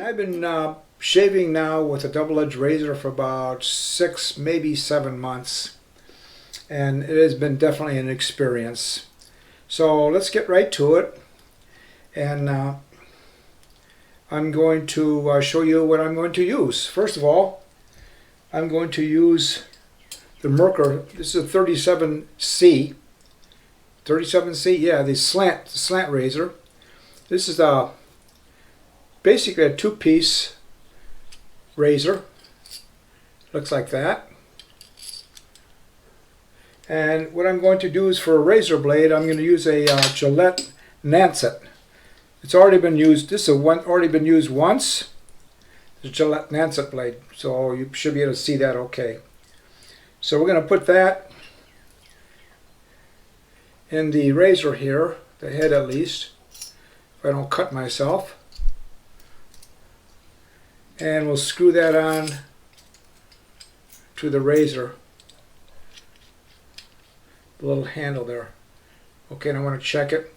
I've been shaving now with a double-edged razor for about 6, maybe 7 months, and it has been definitely an experience. So let's get right to it, and I'm going to show you what I'm going to use. First of all, I'm going to use the Merkur. This is a 37C. 37C, yeah, the slant razor. This is basically a two-piece razor. Looks like that. And what I'm going to do is, for a razor blade, I'm going to use a Gillette Lancet. It's already been used. This is already been used once. The Gillette Lancet blade, so you should be able to see that okay. So we're going to put that in the razor here, the head at least, if I don't cut myself. And we'll screw that on to the razor, the little handle there. Okay, and I want to check it.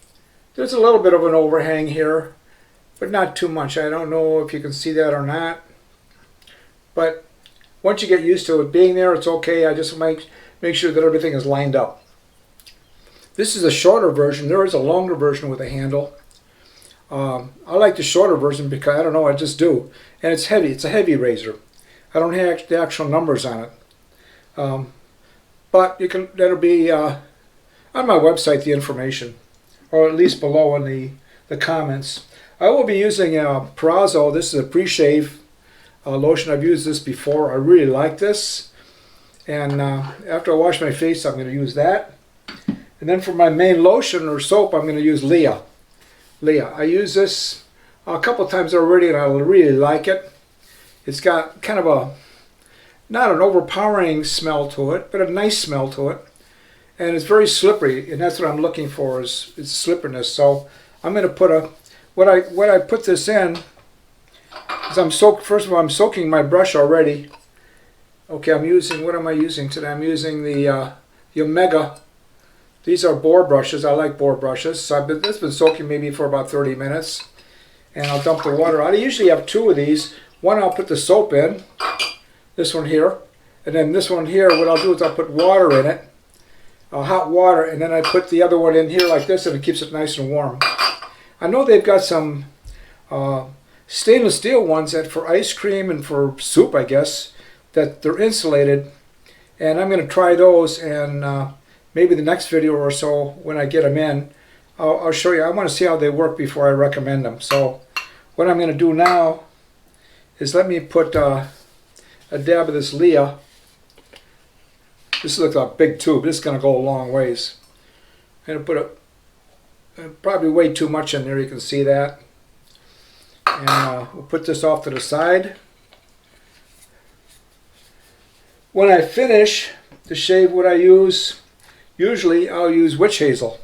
There's a little bit of an overhang here, but not too much. I don't know if you can see that or not, but once you get used to it being there, it's okay. I just make sure that everything is lined up. This is a shorter version. There is a longer version with a handle. I like the shorter version because, I don't know, I just do. And it's heavy. It's a heavy razor. I don't have the actual numbers on it. But you can. That'll be on my website, the information, or at least below in the comments. I will be using Proraso. This is a pre-shave lotion. I've used this before. I really like this. And after I wash my face, I'm going to use that. And then for my main lotion or soap, I'm going to use LEA. LEA. I use this a couple times already, and I really like it. It's got kind of not an overpowering smell to it, but a nice smell to it. And it's very slippery, and that's what I'm looking for, is slipperiness. So I'm going to put what I put this in is first of all, I'm soaking my brush already. Okay, what am I using today? I'm using the Omega. These are boar brushes. I like boar brushes. So this has been soaking maybe for about 30 minutes. And I'll dump the water out. I usually have 2 of these. One I'll put the soap in, this one here. And then this one here, what I'll do is I'll put water in it, hot water, and then I put the other one in here like this, and it keeps it nice and warm. I know they've got some stainless steel ones that for ice cream and for soup, I guess, that they're insulated. And I'm going to try those, and maybe the next video or so, when I get them in, I'll show you. I want to see how they work before I recommend them. So what I'm going to do now is let me put a dab of this LEA. This looks like a big tube. This is going to go a long ways. I'm going to put probably way too much in there. You can see that. And we'll put this off to the side. When I finish to shave, what I use, usually I'll use witch hazel.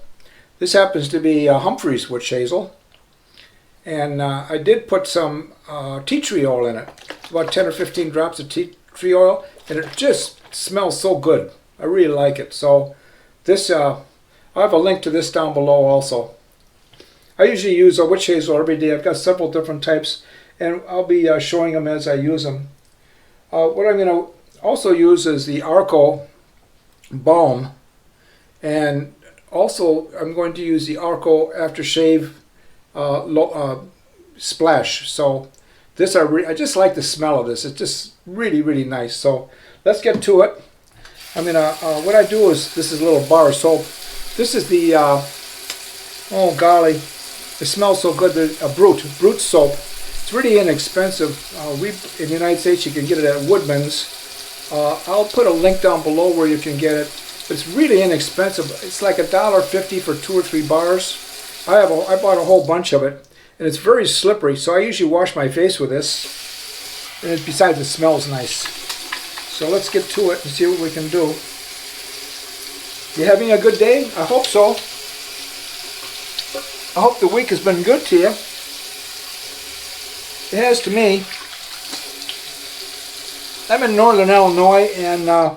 This happens to be Humphrey's witch hazel. And I did put some tea tree oil in it. About 10 or 15 drops of tea tree oil. And it just smells so good. I really like it. So this, I'll have a link to this down below also. I usually use a witch hazel every day. I've got several different types. And I'll be showing them as I use them. What I'm going to also use is the Arco Balm. And also, I'm going to use the Arco aftershave splash. So this, I just like the smell of this. It's just really, really nice. So let's get to it. I'm gonna. What I do is, this is a little bar of soap. This is the oh golly, it smells so good. The Brute soap. It's really inexpensive. In the United States, you can get it at Woodman's. I'll put a link down below where you can get it. It's really inexpensive. It's like $1.50 for 2 or 3 bars. I bought a whole bunch of it, and it's very slippery. So I usually wash my face with this. And besides, it smells nice. So let's get to it and see what we can do. You having a good day? I hope so. I hope the week has been good to you. It has to me. I'm in northern Illinois, and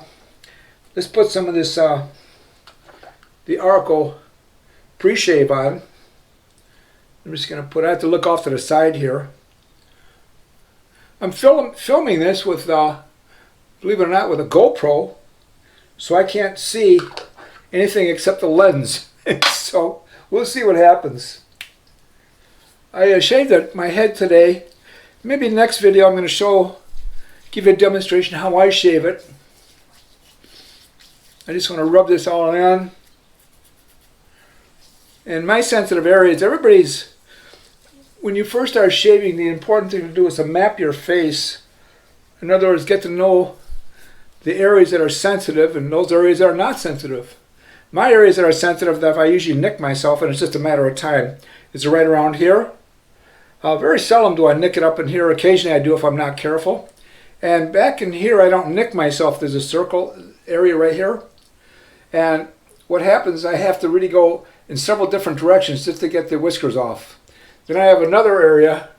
let's put some of this the Arco pre-shave on. I'm just going to I have to look off to the side here. I'm filming this with, believe it or not, with a GoPro, so I can't see anything except the lens. So we'll see what happens. I shaved my head today. Maybe next video I'm going to give you a demonstration how I shave it. I just want to rub this all in. And my sensitive areas, when you first start shaving, the important thing to do is to map your face. In other words, get to know the areas that are sensitive and those areas that are not sensitive. My areas that are sensitive, that I usually nick myself, and it's just a matter of time, is right around here. Very seldom do I nick it up in here. Occasionally I do if I'm not careful. And back in here I don't nick myself. There's a circle area right here. And what happens, I have to really go in several different directions just to get the whiskers off. Then I have another area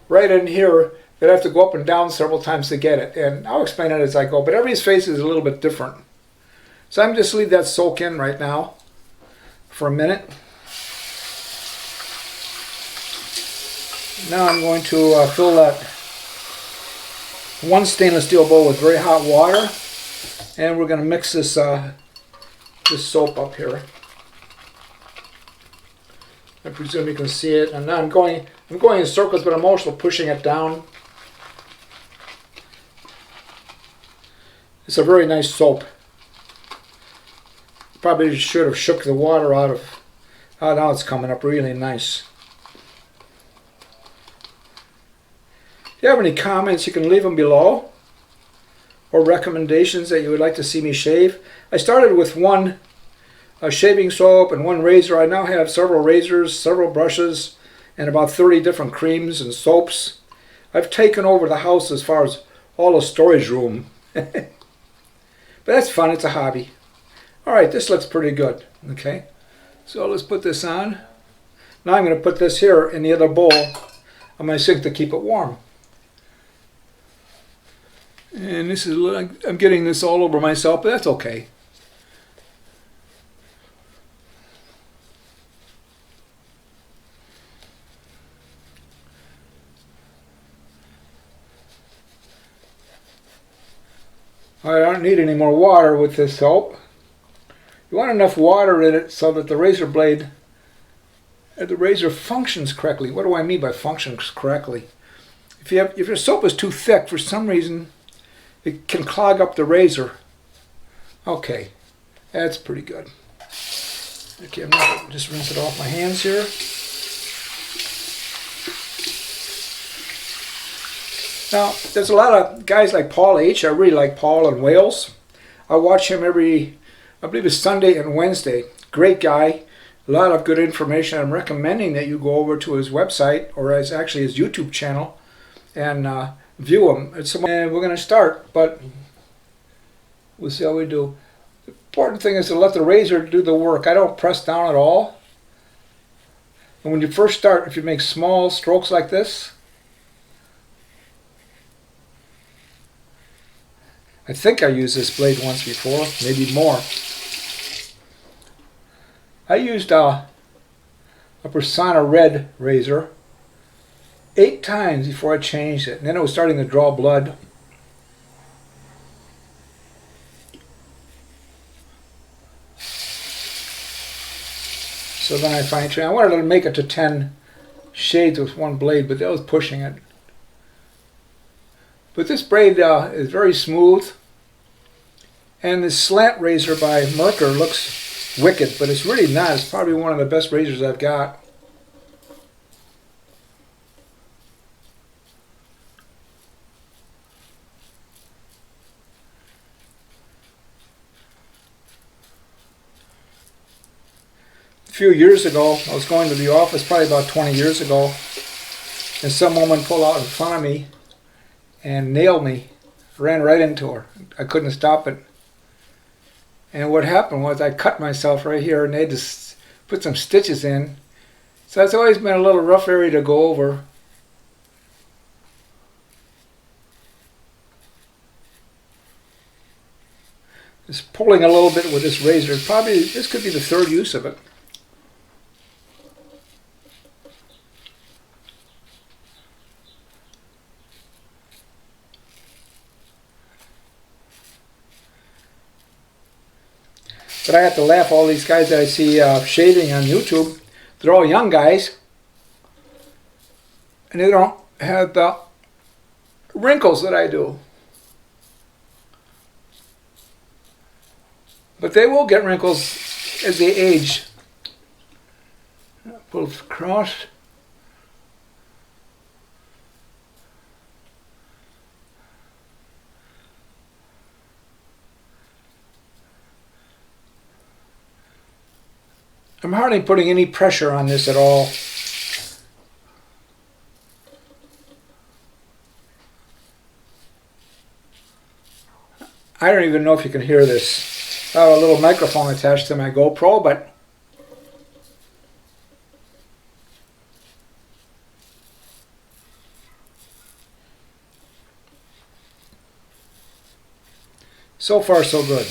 right in here that I have to go up and down several times to get it. And I'll explain it as I go, but everybody's face is a little bit different. So I'm just leave that soak in right now for a minute. Now I'm going to fill that one stainless steel bowl with very hot water, and we're going to mix this this soap up here. I presume you can see it. And now I'm going in circles, but I'm also pushing it down. It's a very nice soap. Probably should have shook the water out of. Oh, now it's coming up really nice. If you have any comments, you can leave them below, or recommendations that you would like to see me shave. I started with one shaving soap and one razor. I now have several razors, several brushes, and about 30 different creams and soaps. I've taken over the house as far as all the storage room. But that's fun, it's a hobby. Alright, this looks pretty good. Okay, so let's put this on. Now I'm going to put this here in the other bowl on my sink to keep it warm. And this is, I'm getting this all over myself, but that's okay. I don't need any more water with this soap. You want enough water in it so that the razor blade, the razor functions correctly. What do I mean by functions correctly? If your soap is too thick, for some reason, it can clog up the razor. Okay, that's pretty good. Okay, I'm going to just rinse it off my hands here. Now, there's a lot of guys like Paul H. I really like Paul in Wales. I watch him every, I believe it's Sunday and Wednesday. Great guy, a lot of good information. I'm recommending that you go over to his website, or actually his YouTube channel, and view him. And we're going to start, but we'll see how we do. The important thing is to let the razor do the work. I don't press down at all. And when you first start, if you make small strokes like this, I think I used this blade once before, maybe more. I used a Persona red razor 8 times before I changed it, and then it was starting to draw blood. So then I fine-tuned. I wanted to make it to 10 shades with one blade, but that was pushing it. But this braid is very smooth, and this slant razor by Merkur looks wicked, but it's really not. It's probably one of the best razors I've got. A few years ago, I was going to the office, probably about 20 years ago, and some woman pulled out in front of me and nailed me. Ran right into her. I couldn't stop it. And what happened was I cut myself right here, and they had to put some stitches in. So it's always been a little rough area to go over. Just pulling a little bit with this razor. Probably this could be the 3rd use of it. But I have to laugh. All these guys that I see shaving on YouTube, they're all young guys. And they don't have the wrinkles that I do. But they will get wrinkles as they age. Pull it across. I'm hardly putting any pressure on this at all. I don't even know if you can hear this. I have a little microphone attached to my GoPro, but so far so good.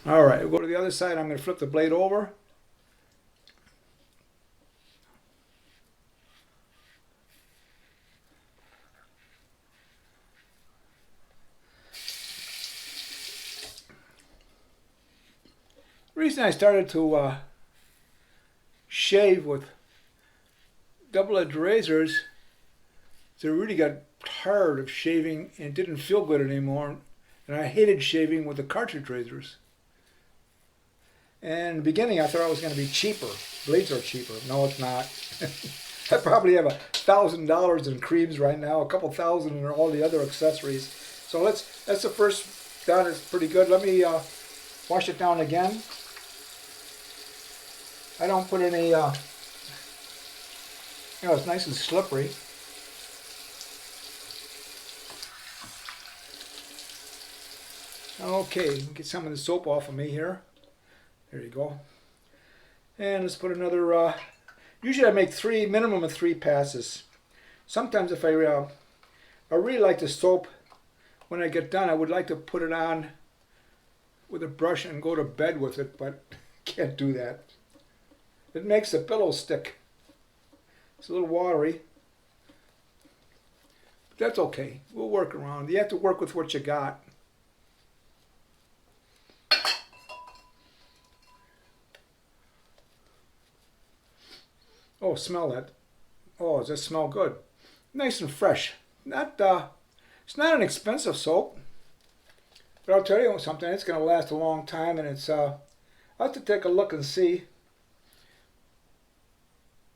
All right, we'll go to the other side. I'm going to flip the blade over. The reason I started to shave with double-edged razors is I really got tired of shaving and didn't feel good anymore. And I hated shaving with the cartridge razors. And in the beginning I thought it was going to be cheaper. Blades are cheaper. No, it's not. I probably have $1,000 in creams right now, a couple thousand in all the other accessories. So that's the first done. It's pretty good. Let me wash it down again. I don't put any, it's nice and slippery. Okay, get some of the soap off of me here. There you go. And let's put another, usually I make minimum of 3 passes. Sometimes if I really like the soap, when I get done, I would like to put it on with a brush and go to bed with it, but can't do that. It makes the pillow stick. It's a little watery, but that's okay. We'll work around. You have to work with what you got. Oh, smell that. Oh, does that smell good? Nice and fresh. It's not an expensive soap, but I'll tell you something, it's going to last a long time, and I'll have to take a look and see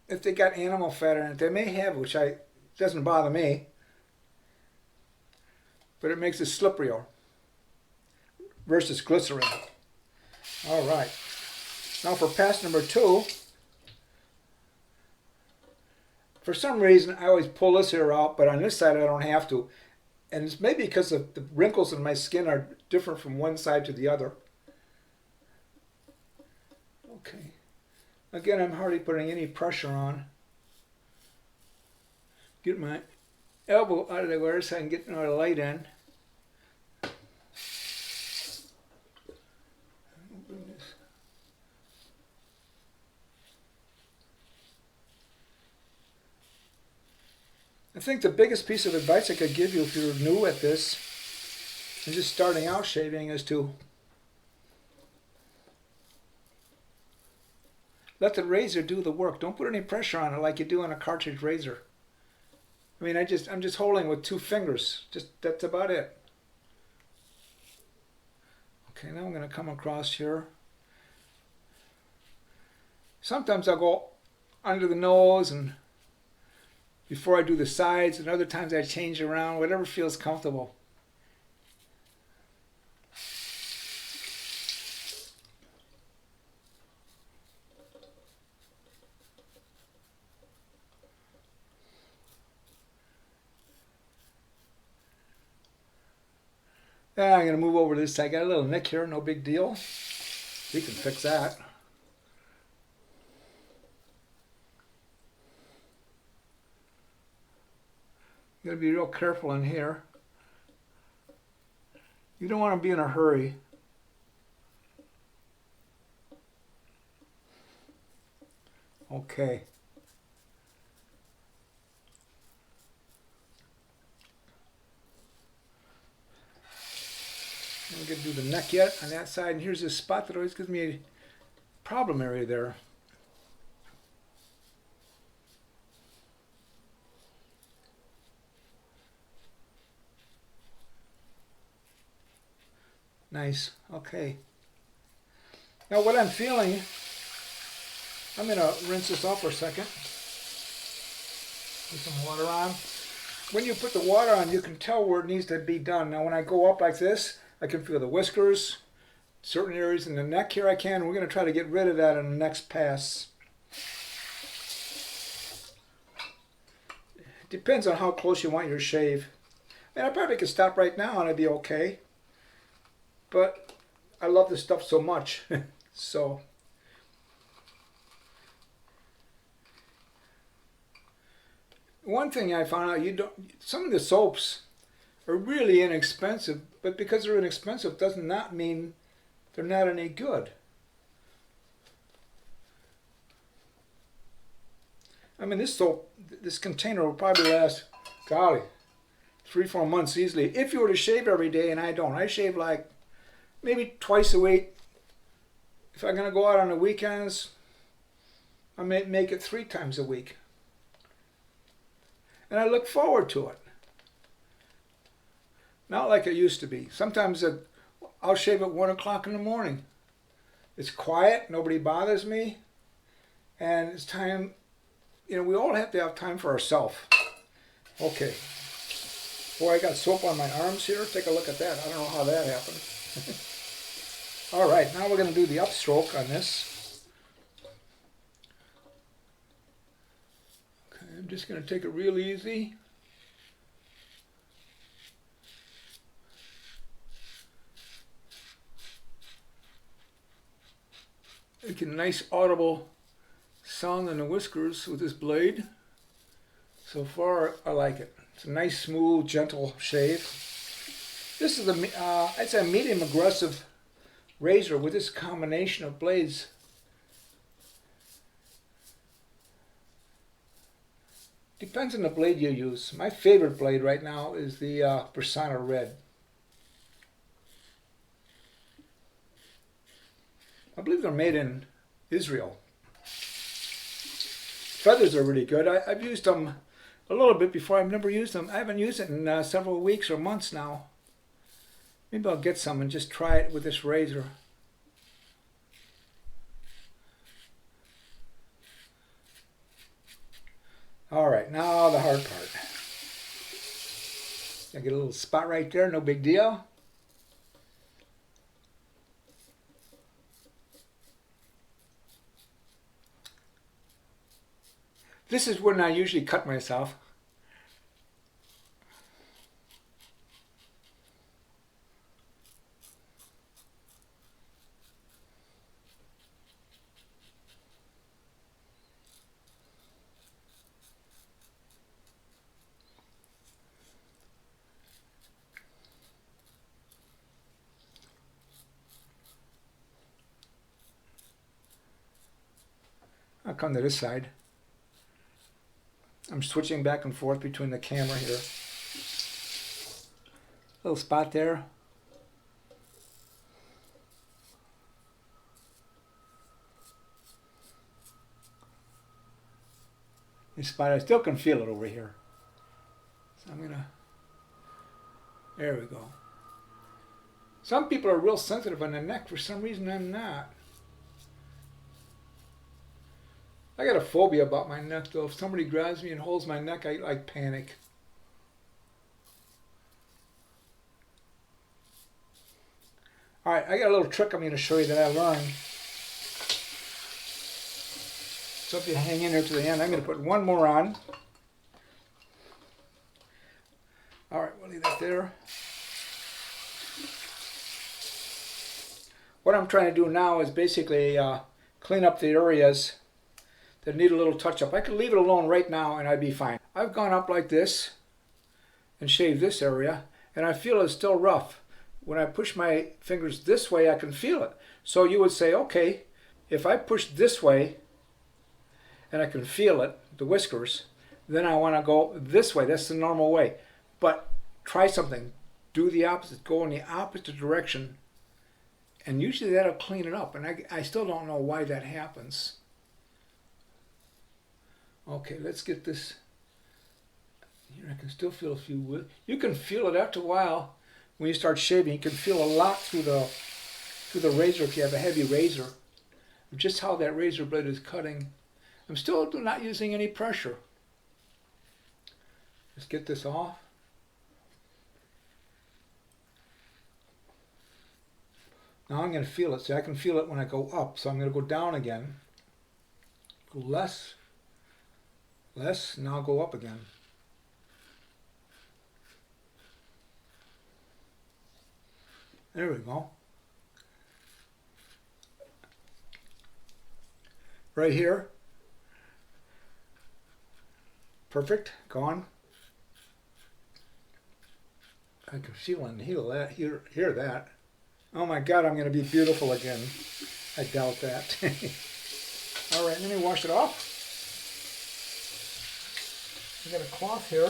if they got animal fat in it. They may have, which doesn't bother me, but it makes it slipperier versus glycerin. All right. Now for pass number 2. For some reason, I always pull this here out, but on this side I don't have to. And it's maybe because the wrinkles in my skin are different from one side to the other. Okay. Again, I'm hardly putting any pressure on. Get my elbow out of the way so I can get my light in. I think the biggest piece of advice I could give you if you're new at this and just starting out shaving is to let the razor do the work. Don't put any pressure on it like you do on a cartridge razor. I mean, I'm just holding with 2 fingers. That's about it. Okay, now I'm going to come across here. Sometimes I'll go under the nose and before I do the sides, and other times I change around, whatever feels comfortable. Yeah, I'm going to move over to this side. I got a little nick here, no big deal. We can fix that. You got to be real careful in here. You don't want to be in a hurry. Okay. I'll get didn't do the neck yet on that side. And here's this spot that always gives me a problem area there. Nice. Okay. Now what I'm feeling, I'm going to rinse this off for a second. Put some water on. When you put the water on, you can tell where it needs to be done. Now when I go up like this, I can feel the whiskers, certain areas in the neck here I can. We're going to try to get rid of that in the next pass. It depends on how close you want your shave. And I probably could stop right now and it'd be okay. But I love this stuff so much. So one thing I found out, some of the soaps are really inexpensive, but because they're inexpensive does not mean they're not any good. I mean, this soap, this container will probably last, golly, 3-4 months easily. If you were to shave every day, and I don't. I shave like maybe twice a week. If I'm going to go out on the weekends, I may make it 3 times a week. And I look forward to it. Not like it used to be. Sometimes I'll shave at 1 o'clock in the morning. It's quiet, nobody bothers me, and it's time, you know, we all have to have time for ourselves. Okay. Boy, I got soap on my arms here. Take a look at that. I don't know how that happened. All right, now we're going to do the upstroke on this. Okay, I'm just going to take it real easy. Making a nice audible sound on the whiskers with this blade. So far, I like it. It's a nice, smooth, gentle shave. This is I'd say a medium aggressive razor with this combination of blades. Depends on the blade you use. My favorite blade right now is the Persona Red. I believe they're made in Israel. Feathers are really good. I've used them a little bit before. I've never used them. I haven't used it in several weeks or months now. Maybe I'll get some and just try it with this razor. All right, now the hard part. I get a little spot right there, no big deal. This is when I usually cut myself. I'll come to this side. I'm switching back and forth between the camera here. Little spot there. This spot, I still can feel it over here. So I'm gonna, there we go. Some people are real sensitive on the neck. For some reason, I'm not. I got a phobia about my neck, though. If somebody grabs me and holds my neck, I like panic. All right, I got a little trick I'm going to show you that I learned. So if you hang in there to the end, I'm going to put one more on. All right, we'll leave that there. What I'm trying to do now is basically clean up the areas that need a little touch up. I could leave it alone right now and I'd be fine. I've gone up like this and shaved this area and I feel it's still rough. When I push my fingers this way, I can feel it. So you would say, okay, if I push this way and I can feel it, the whiskers, then I want to go this way. That's the normal way. But try something. Do the opposite. Go in the opposite direction And usually that'll clean it up, and I still don't know why that happens. Okay, let's get this. Here I can still feel a few. You can feel it after a while when you start shaving. You can feel a lot through the razor if you have a heavy razor. Just how that razor blade is cutting. I'm still not using any pressure. Let's get this off. Now I'm going to feel it. See, I can feel it when I go up, so I'm going to go down again. Go less. Less, now I'll go up again. There we go. Right here. Perfect. Gone. I can feel and hear that. Oh my God, I'm going to be beautiful again. I doubt that. All right, let me wash it off. I got a cloth here.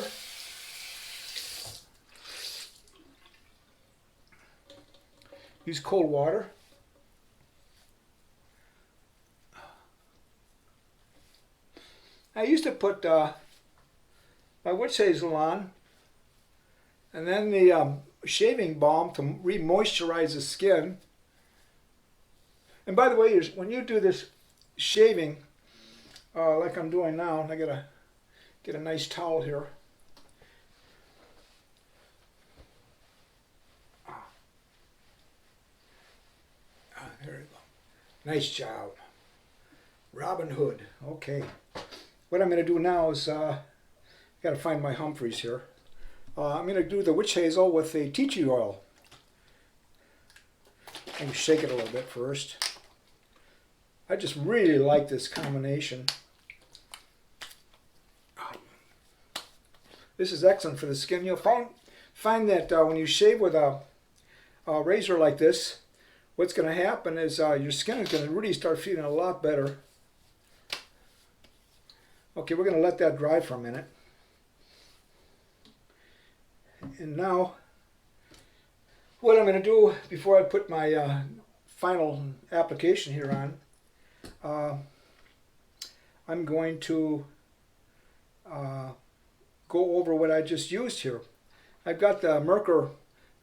Use cold water. I used to put my witch hazel on, and then the shaving balm to re-moisturize the skin. And by the way, when you do this shaving, like I'm doing now, I gotta get a nice towel here. There we go. Nice job. Robin Hood. Okay. What I'm going to do now is, got to find my Humphreys here. I'm going to do the witch hazel with the tea tree oil. I'm going to shake it a little bit first. I just really like this combination. This is excellent for the skin. You'll find that when you shave with a razor like this, what's going to happen is your skin is going to really start feeling a lot better. Okay, we're going to let that dry for a minute. And now, what I'm going to do before I put my final application here on, I'm going to go over what I just used here. I've got the Merkur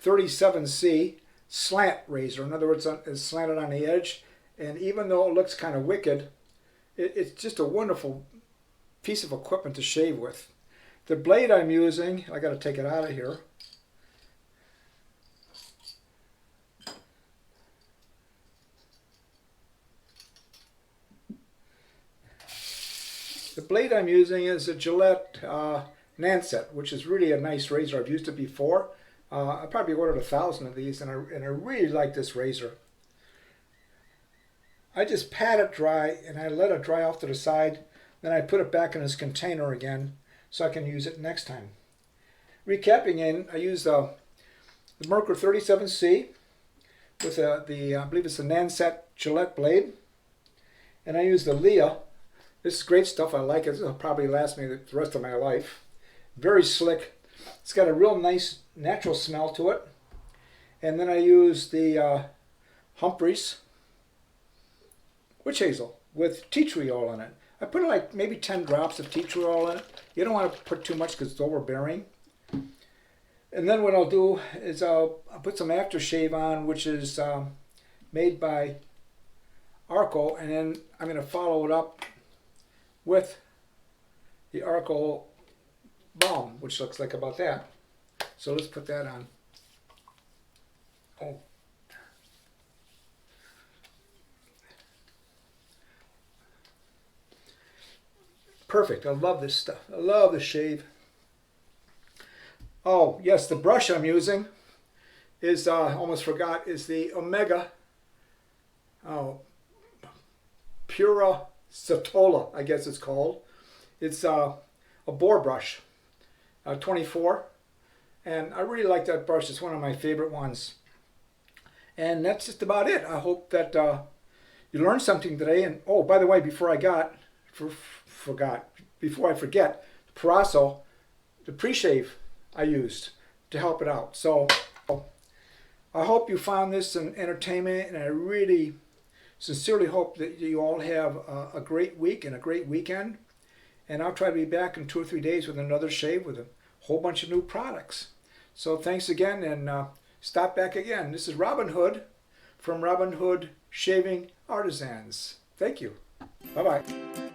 37C slant razor. In other words, it's slanted on the edge, and even though it looks kind of wicked, it's just a wonderful piece of equipment to shave with. The blade I'm using, I got to take it out of here. The blade I'm using is a Gillette Nancet, which is really a nice razor. I've used it before. I probably ordered 1,000 of these, and I really like this razor. I just pat it dry, and I let it dry off to the side. Then I put it back in this container again, so I can use it next time. Recapping I use the Merkur 37C with the I believe it's the Nancet Gillette blade, and I use the LEA. This is great stuff. I like it. It'll probably last me the rest of my life. Very slick. It's got a real nice natural smell to it. And then I use the Humphreys witch hazel with tea tree oil in it. I put like maybe 10 drops of tea tree oil in it. You don't want to put too much because it's overbearing. And then what I'll do is I'll put some aftershave on, which is made by Arco, and then I'm going to follow it up with the Arco balm, which looks like about that. So let's put that on. Oh. Perfect. I love this stuff. I love the shave. Oh, yes, the brush I'm using is, almost forgot, is the Omega Pura Satola, I guess it's called. It's a boar brush, 24. And I really like that brush. It's one of my favorite ones. And that's just about it. I hope that you learned something today. And oh, by the way, before I forget, the Proraso, the pre-shave I used to help it out. So I hope you found this an entertainment, and I really sincerely hope that you all have a great week and a great weekend. And I'll try to be back in 2 or 3 days with another shave with a whole bunch of new products. So thanks again, and stop back again. This is Robin Hood from Robin Hood Shaving Artisans. Thank you. Bye-bye.